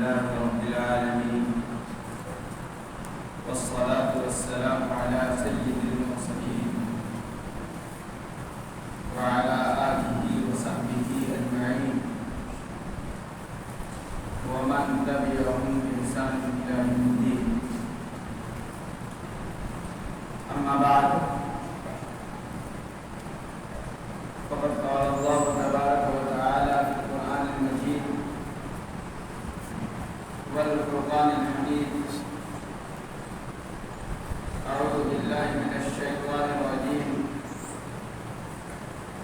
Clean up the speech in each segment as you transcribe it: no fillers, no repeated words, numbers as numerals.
لله رب العالمين، والصلاة والسلام على سيد المرسلين وعلى آله وصحبه أجمعين ومن تبعهم بإحسان إلى يوم الدين. أما بعد، فقد قال الله تبارك وتعالى في القرآن المجيد والفرقان الحميد: أعوذ بالله من الشيطان الرجيم،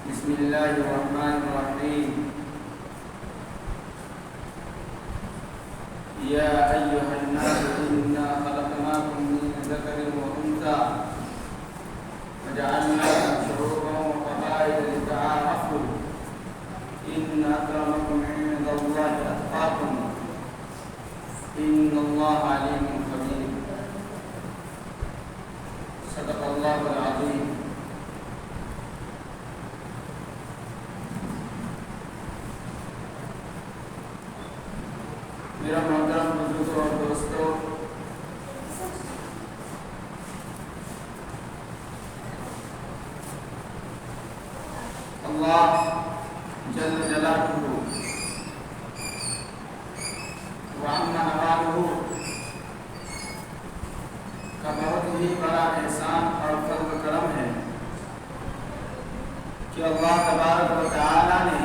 بسم الله الرحمن الرحيم. يا أيها الناس إنا خلقناكم من ذكر وأنثى وجعلناكم شعوبا وقبائل لتعارفوا إن أكرمكم عند الله أتقاكم إن الله عليم خبير. صدق الله العظيم. میرا محترم بزرگوں اور دوستوں، اللہ جل جلالہ وعم نوالہ کا بہت ہی بڑا احسان اور فضل و کرم ہے کہ اللہ تبارک و تعالی نے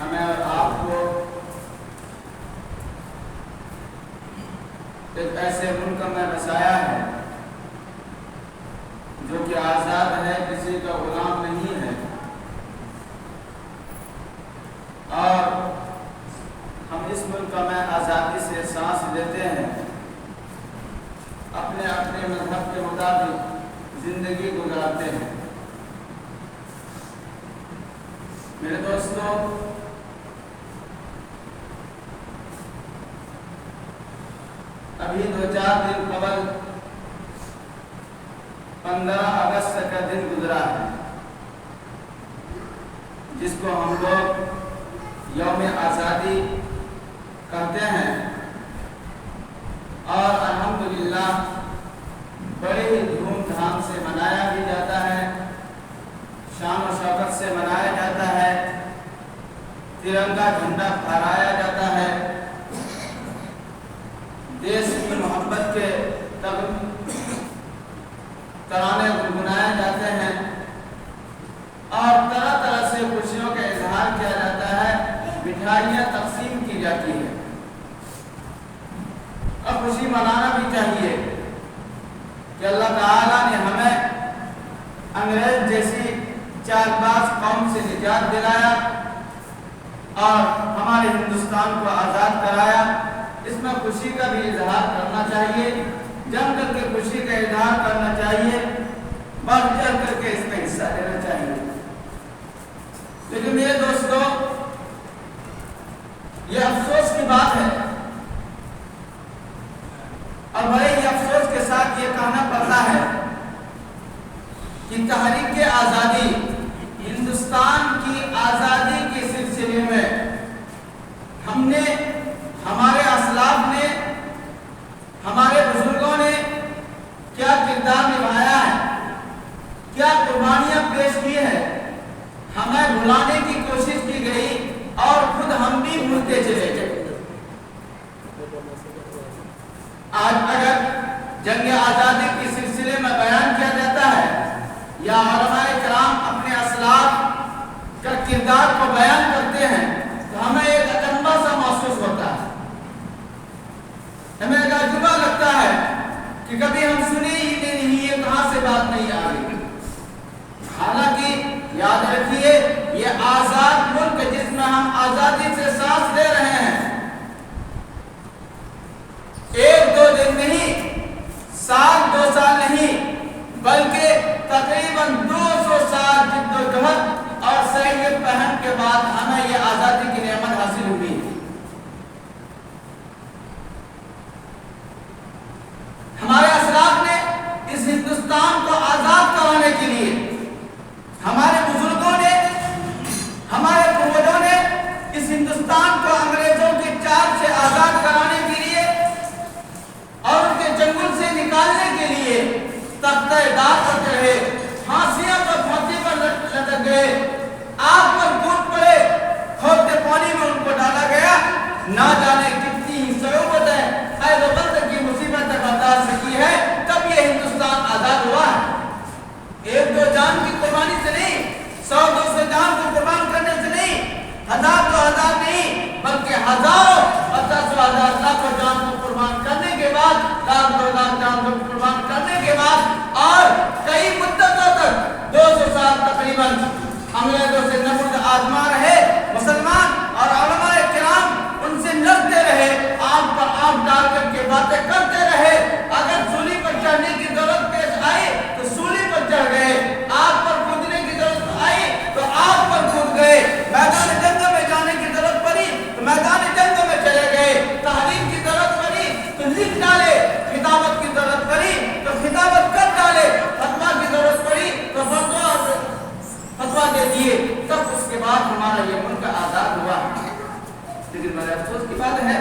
ہمیں اور آپ کو ایک ایسے ملک میں بسایا ہے جو کہ آزاد ہے، کسی کا غلام نہیں ہے، اور ہم اس ملک میں آزادی سے سانس لیتے ہیں، اپنے اپنے مذہب کے مطابق زندگی گزارتے ہیں۔ میرے دوستوں، ابھی 2-4 دن قبل 15 اگست کا دن گزرا ہے، جس کو ہم لوگ یوم آزادی کہتے ہیں، اور الحمدللہ بڑے ہی دھوم دھام سے منایا بھی جاتا ہے، شان و شوکت سے منایا جاتا ہے، ترنگا جھنڈا پھہرایا جاتا ہے، دیش کی محبت کے ترانے گنگنائے جاتے ہیں، اور طرح طرح سے خوشیوں کا اظہار کیا جاتا ہے، مٹھائیاں تقسیم کی جاتی ہیں، اور خوشی منانا بھی چاہیے کہ اللہ تعالیٰ نے ہمیں انگریز جیسی چال باز قوم سے نجات دلایا اور ہمارے ہندوستان کو آزاد کرایا۔ اس میں خوشی کا بھی اظہار کرنا چاہیے، جم کر کے خوشی کا اظہار کرنا چاہیے، بڑھ چڑھ کر کے اس میں حصہ لینا چاہیے۔ لیکن میرے دوستوں، یہ افسوس کی بات ہے، اور بڑے ہی افسوس کے ساتھ یہ کہنا پڑتا ہے کہ تحریک آزادی، ہندوستان کی آزادی کے سلسلے میں ہم نے، ہمارے اسلاف نے، ہمارے بزرگوں نے کیا کردار نبھایا ہے، کیا قربانیاں پیش کی ہے، ہمیں بھلانے کی کوشش کی گئی اور خود ہم بھی بھولتے چلے گئے۔ آج اگر جنگ آزادی کے سلسلے میں بیان کیا جاتا ہے یا علماء کرام اپنے اسلاف کا کردار کو بیان کرتے ہیں تو ہمیں ایک اچنبھا سا محسوس ہوتا ہے، ہمیں ایک عجیبہ لگتا ہے کہ کبھی ہم سنے ہی نہیں، یہ کہاں سے بات نہیں آ رہی۔ حالانکہ یاد رکھیے، یہ آزاد ملک جس میں ہم آزادی سے سانس لے رہے ہیں، 1-2 دن نہیں، سال 2 سال نہیں، بلکہ تقریباً 200 سال جدوجہد اور سینگیں پہن کے بعد ہمیں یہ آزادی کی نعمت حاصل ہوئی۔ ہمارے اسلاف نے اس ہندوستان کو آزاد کرانے کے لیے، ہمارے بزرگوں نے، ہمارے پروجوں نے اس ہندوستان نہ جانے کتنی ہی صعوبتیں خیر و بد کی مصیبتیں برداشت کی ہے، تب یہ ہندوستان آزاد ہوا ہے۔ ایک دو جان کی قربانی سے نہیں، 100-200 جان کو قربان کرنے سے نہیں، 1000-2000 نہیں، بلکہ ہزاروں اور 10,000 لاکھوں جان کو قربان کرنے کے بعد، 1,00,000 جان کو قربان کرنے کے بعد، اور کئی مدتوں تک 200 سال تقریباً انگریزوں سے نبرد آزما رہے مسلمان، اور علماء کرام ان سے لڑتے رہے، آنکھ پر آنکھ ڈال کر کے باتیں کرتے رہے۔ اگر سولی پر چڑھنے کی ضرورت پیش آئی تو سولی پر چڑھ گئے، آگ پر کودنے کی ضرورت آئی تو آگ پر کود گئے، میدان جنگ میں جانے کی ضرورت پڑی تو میدان جنگ میں چلے گئے، تحریر کی ضرورت پڑی تو لکھ ڈالے، خطابت کی ضرورت پڑی تو خطابت کر ڈالے، فتویٰ کی ضرورت پڑی تو فتویٰ دے دیے۔ تب اس کے بعد ہمارا یہ ملک آزاد ہوا۔ لیکن بڑے افسوس کی بات ہے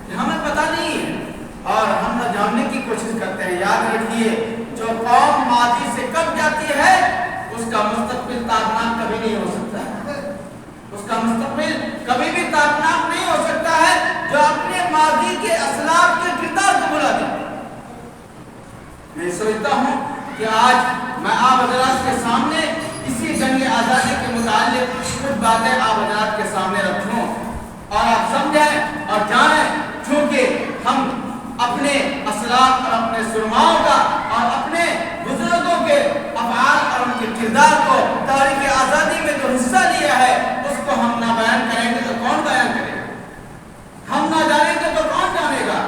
کہ ہمیں پتہ نہیں ہے اور ہم نہ جاننے کی کوشش کرتے ہیں۔ یاد رکھیے، جو قوم ماضی سے کب جاتی ہے اس کا مستقبل تابناک کبھی نہیں ہو سکتا ہے، اس کا مستقبل کبھی بھی تابناک نہیں ہو سکتا ہے جو اپنے ماضی کے اسلاف کے کردار کو بھلا دے۔ میں سوچتا ہوں کہ آج میں آپ حضرات کے سامنے اسی جنگ آزادی کے متعلق کچھ باتیں آپ حضرات کے سامنے رکھوں اور آپ سمجھیں اور جانیں، چونکہ ہم اپنے اسلاف اور اپنے سرماؤں کا اور اپنے بزرگوں کے افعال اور ان کے کردار کو تاریخ آزادی میں جو حصہ لیا ہے اس کو ہم نہ بیان کریں گے تو کون بیان کرے گا؟ ہم نہ جانیں گے تو کون جانے گا؟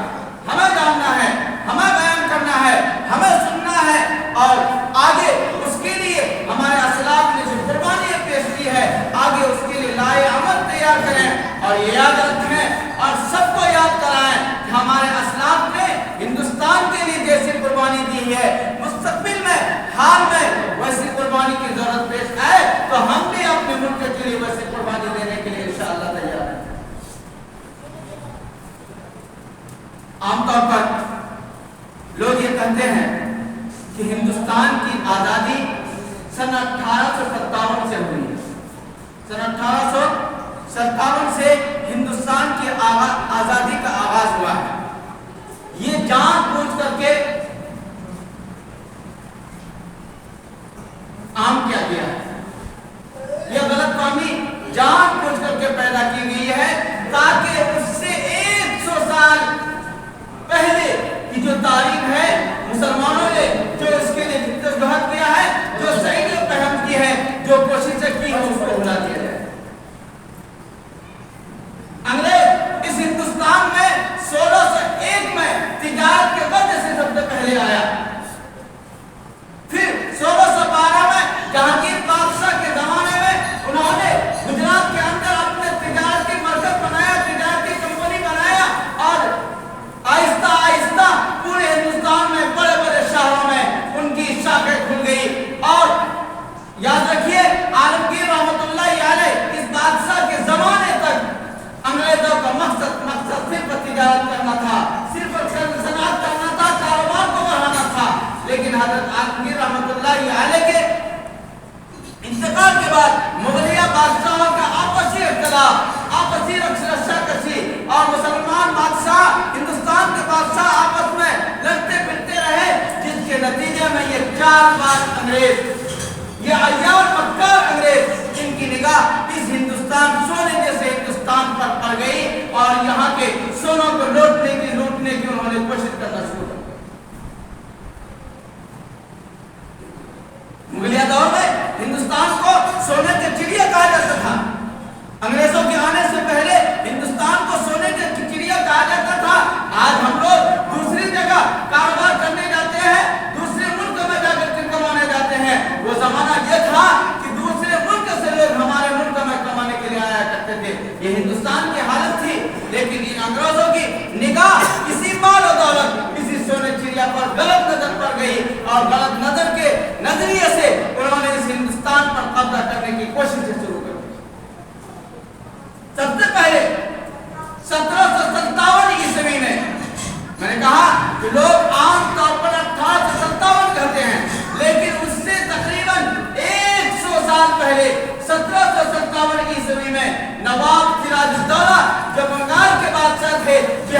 ہمیں جاننا ہے، ہمیں بیان کرنا ہے، ہمیں سننا ہے، اور آگے اس کے لیے ہمارے اسلاف نے جو قربانی پیش کی ہے آگے اس کے لیے لائے عمل تیار کریں، اور یہ یاد رکھیں اور سب کو یاد کرائیں کہ ہمارے اسلاف نے ہندوستان کے لیے جیسی قربانی دی ہے، مستقبل میں حال میں ویسی قربانی کی ضرورت پیش آئے تو ہم بھی اپنے ملک کے لیے ویسی قربانی دینے کے لیے انشاءاللہ تیار ہیں۔ عام طور پر لوگ یہ کہتے ہیں کہ ہندوستان کی آزادی سن 1857 سے ہوئی ہے، سن 1857 سے ہندوستان کی آزادی کا آغاز ہوا ہے۔ یہ جان بوجھ کر کے عام کیا گیا ہے، یہ غلط فہمی جان بوجھ کر کے پیدا کی گئی ہے تاکہ اس سے 100 سال پہلے کی جو تاریخ ہے مسلمانوں نے جو اس کے لیے جدوجہد کیا ہے، جو شہیدیت پہن کی ہے، جو کوششیں کی ہیں، اس کو بھلا دیا جائے۔ انگریز اس ہندوستان میں 1601 میں تجارت کے وجہ سے سب سے پہلے آیا، پھر 1612 میں جہانگیر بادشاہ کے زمانے میں انہوں نے گجرات کے اندر اپنے تجارت کی مرکز بنایا، تجارت کی کمپنی بنایا، اور آہستہ آہستہ پورے ہندوستان میں بڑے بڑے شہروں میں ان کی شاخیں کھل گئی۔ اور یاد رکھیے، عالمگیر رحمت اللہ علیہ اس بادشاہ کے زمانے تک انگریزوں کا مقصد صرف تجارت کرنا تھا، صرف صنعت کرنا تھا، کاروبار کو بڑھانا تھا، لیکن حضرت عالمگیر رحمت اللہ علیہ کے انتقال کے بعد مغلیہ بادشاہوں کا آپسی اختلاف، آپسی رشاکشی اور مسلمان بادشاہ، ہندوستان کے بادشاہ آپس میں لڑتے پھرتے رہے، جس کے نتیجے میں یہ 4 بار انگریز، یہ عیار مکار انگریز، جن کی نگاہ اس ہندوستان سونے جیسے ہندوستان پر پڑ گئی اور یہاں کے سونوں کو لوٹنے کی انہوں نے کوشش کرنا شروع کر دی۔ مغلیہ دور میں ہندوستان کو سونے کے چڑیا کہا جاتا تھا، انگریزوں کے آنے سے پہلے ہندوستان کو سونے کے چڑیا کہا جاتا تھا۔ آج ہم لوگ دوسری جگہ کاروبار کرنے جاتے ہیں، دوسرے ملک میں جا کر کمانے جاتے ہیں، وہ زمانہ یہ تھا کہ دوسرے ملک سے لوگ ہمارے ملک میں کمانے کے لیے آیا کرتے تھے، یہ ہندوستان کی حالت تھی۔ لیکن ان انگریزوں کی نگاہ کسی مال و دولت، کسی سونے چڑیا پر غلط نظر پڑ گئی، اور غلط نظر کے نظریے سے انہوں نے اس ہندوستان پر قبضہ کرنے کی کوششیں شروع کر دی۔ سب سے پہلے 1757 عیسوی میں نے کہا کہ لوگ عام طور پر 1857 کہتے ہیں، لیکن اس سے تقریباً 100 سال پہلے 1757 عیسوی میں نواب سراج الدولہ جو بنگال کے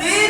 3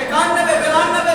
91-92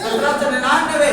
1799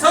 100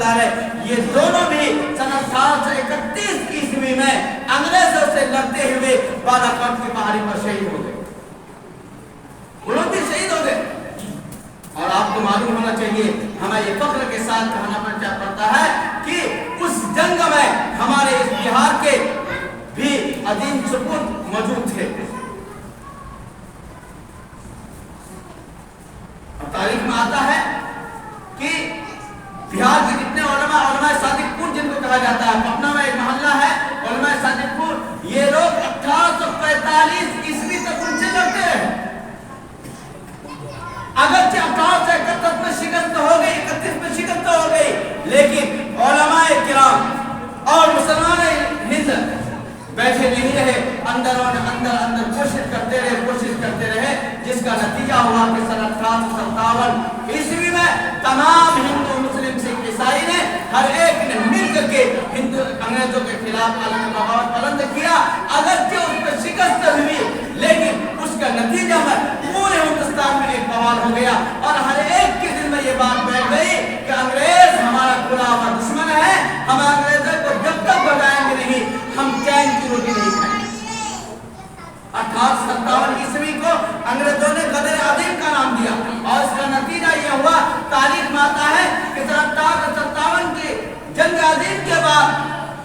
اللہ علیہ، یہ دونوں بھی سن 1831 عیسوی میں انگریزوں سے لڑتے ہوئے بالاکوٹ کی پہاڑی پر شہید ہو گئے، وہ لوگ بھی شہید ہو گئے۔ اور آپ کو معلوم ہونا چاہیے، ہمیں یہ فخر کے ساتھ کہنا پڑتا ہے کہ اس جنگ میں ہمارے اس بہار کے بھی عظیم سپوت موجود تھے۔ اور تاریخ میں آتا ہے کہ بہار کے جتنے علماء صادق پور جن کو کہا جاتا ہے، پٹنہ میں ایک محلہ ہے علماء صادق پور، یہ لوگ 1845 عیسوی تک ان سے لڑتے رہے۔ اگرچہ 1871 میں شکست ہو گئی، 31 میں شکست ہو گئی، لیکن علماء کرام اور مسلمان ہند بیٹھے نہیں رہے، اندر کوشش کرتے رہے، جس کا نتیجہ ہوا کہ سن 1857 عیسوی میں تمام ہندو مسلم سکھ عیسائی نے ہر ایک نے مل کر کے انگریزوں کے خلاف عالمی بغاوت بلند کیا۔ اگرچہ اس میں شکست ہوئی، لیکن اس کا نتیجہ میں پورے ہندوستان میں ایک بوال ہو گیا، اور ہر ایک کے دل میں یہ بات بیٹھ گئی کہ انگریز ہمارا کھلا ہوا دشمن ہے، ہم انگریزوں کو جب تک بگائیں گے نہیں، ہم چین کی روٹی نہیں کھائیں گے۔ 1857 عیسوی کو انگریزوں نے غدر عظیم کا نام دیا، اور اس کا نتیجہ یہ ہوا، تاریخ میں آتا ہے کہ 1857 کی جنگ عظیم کے بعد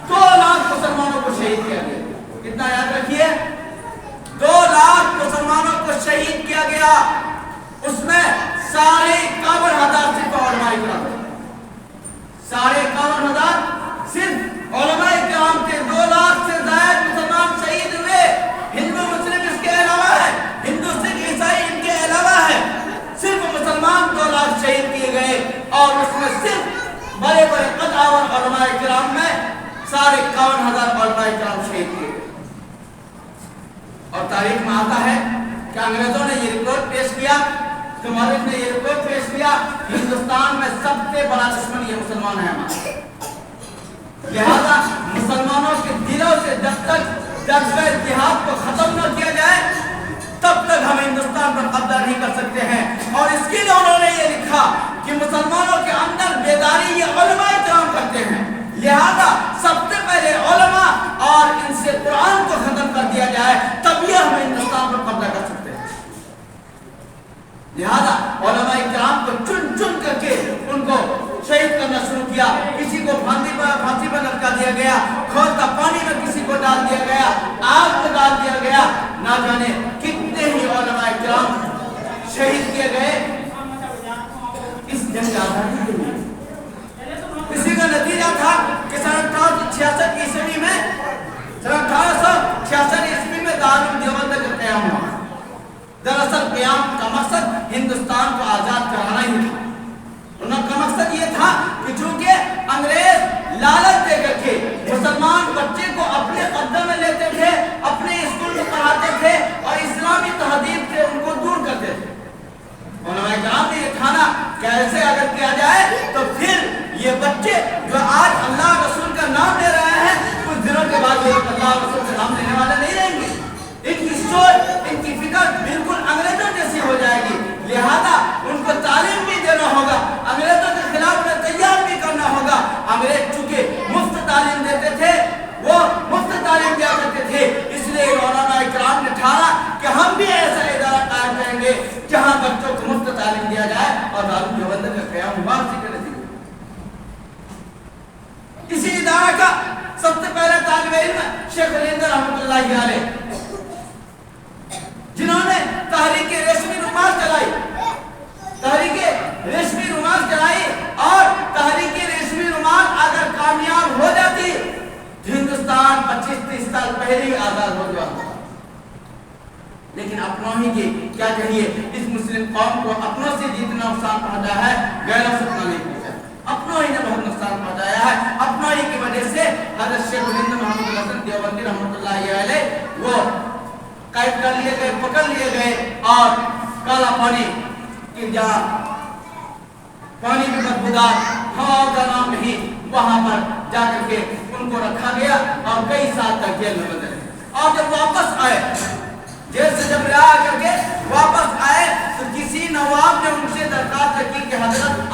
2 لاکھ مسلمانوں کو شہید کیا گیا۔ کتنا یاد رکھیے، 2 لاکھ مسلمانوں کو شہید کیا گیا، اس میں 51,000 صرف علماء کرام، 51,000 صرف علماء کرام کے، 2 لاکھ سے زائد مسلمان شہید ہوئے۔ ہندو مسلم اس کے علاوہ ہے، ہندو سکھ عیسائی ان کے علاوہ ہے، صرف مسلمان 2 لاکھ شہید کیے گئے، اور اس میں صرف بڑے بڑے قدآور علماء کرام میں 51,000 علماء کرام شہید کیے گئے۔ اور تاریخ میں آتا ہے کہ انگریزوں نے یہ رپورٹ پیش کیا، مورخ نے یہ رپورٹ پیش کیا، ہندوستان میں سب سے بڑا دشمن یہ مسلمان ہے ہمارا، لہذا مسلمانوں کے دلوں سے جب تک جذبہ اتحاد کو ختم نہ کیا جائے تب تک ہم ہندوستان پر قبضہ نہیں کر سکتے ہیں۔ اور اس کے لیے انہوں نے یہ لکھا کہ مسلمانوں کے اندر بیداری یہ علماء کرام کرتے ہیں، لہذا سب سے پہلے علماء اور ان سے قرآن کو ختم کر دیا جائے، تب یہ ہم ہندوستان پر قبضہ کر سکتے ہیں۔ لہذا علماء کرام کو چن کر کے ان کو شہید کرنا شروع کیا، کسی کو پھانسی پر لٹکا دیا گیا، کھولتا پانی میں کسی کو ڈال دیا گیا، آگ میں ڈال دیا گیا، نہ جانے کتنے ہی علماء کرام شہید کیے گئے اس جنگ آزادی کے لیے۔ اسی کا نتیجہ تھا کہ سن 1866 عیسوی میں دارالعلوم دیوبند کا قیام ہوا۔ دراصل قیام کا مقصد ہندوستان کو آزاد کرانا ہی تھا، ان کا مقصد یہ تھا کہ چونکہ انگریز لالچ دے کر کے مسلمان بچے کو اپنے قبضے میں لیتے تھے، اپنے اسکول میں پڑھاتے تھے اور اسلامی تہذیب سے ان کو دور کرتے تھے، علماء کرام نے یہ ٹھانا کہ ایسے اگر کیا جائے تو پھر یہ بچے جو آج اللہ رسول کا نام لے رہے ہیں کچھ دنوں کے بعد یہ اللہ رسول کا نام لینے والے نہیں رہیں گے، ان کی سوچ ان کی فکر بالکل انگریزوں جیسی ہو جائے گی، لہذا ان کو تعلیم بھی دینا ہوگا، انگریزوں کے خلاف انہیں تیار بھی کرنا ہوگا۔ انگریز چونکہ مفت تعلیم دیتے تھے، وہ مفت تعلیم دیا کرتے تھے، اس لیے علماء کرام نے ٹھانا کہ ہم بھی ایسا ادارہ قائم کریں گے جہاں بچوں کو مفت تعلیم دیا جائے، اور دارالعلوم دیوبند کا قیام ہوا اسی کے نتیجے۔ اسی ادارہ کا سب سے پہلا طالب علم شیخ علیندر رحمۃ اللہ علیہ، جنہوں نے تحریک ریشمی رومال چلائی، اور تحریک ریشمی رومال اگر کامیاب ہو جاتی تو ہندوستان 25-30 سال پہلے ہی آزاد ہو جاتا، لیکن اپنوں ہی کے کیا کہیے، اس مسلم قوم کو اپنوں سے جتنا نقصان پہنچا ہے غیروں سے اتنا نہیں پہنچا، اپنوں ہی نے بہت نقصان پہنچایا ہے۔ اپنوں ہی کی وجہ سے حضرت شیخ علیندر محمد الحسن دیوبندی رحمۃ اللہ علیہ وہ قید کر لیے گئے، پکڑ لیے گئے، اور کالا پانی کی جہاں پانی میں بدبودار ہوا کا نام نہیں، وہاں پر جا کر کے ان کو رکھا گیا اور کئی سال تک جیل میں بندے رہے۔ اور جب واپس آئے، جیل سے جب رہا کر کے واپس آئے تو کسی نواب نے ان سے درخواست کی کہ حضرت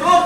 2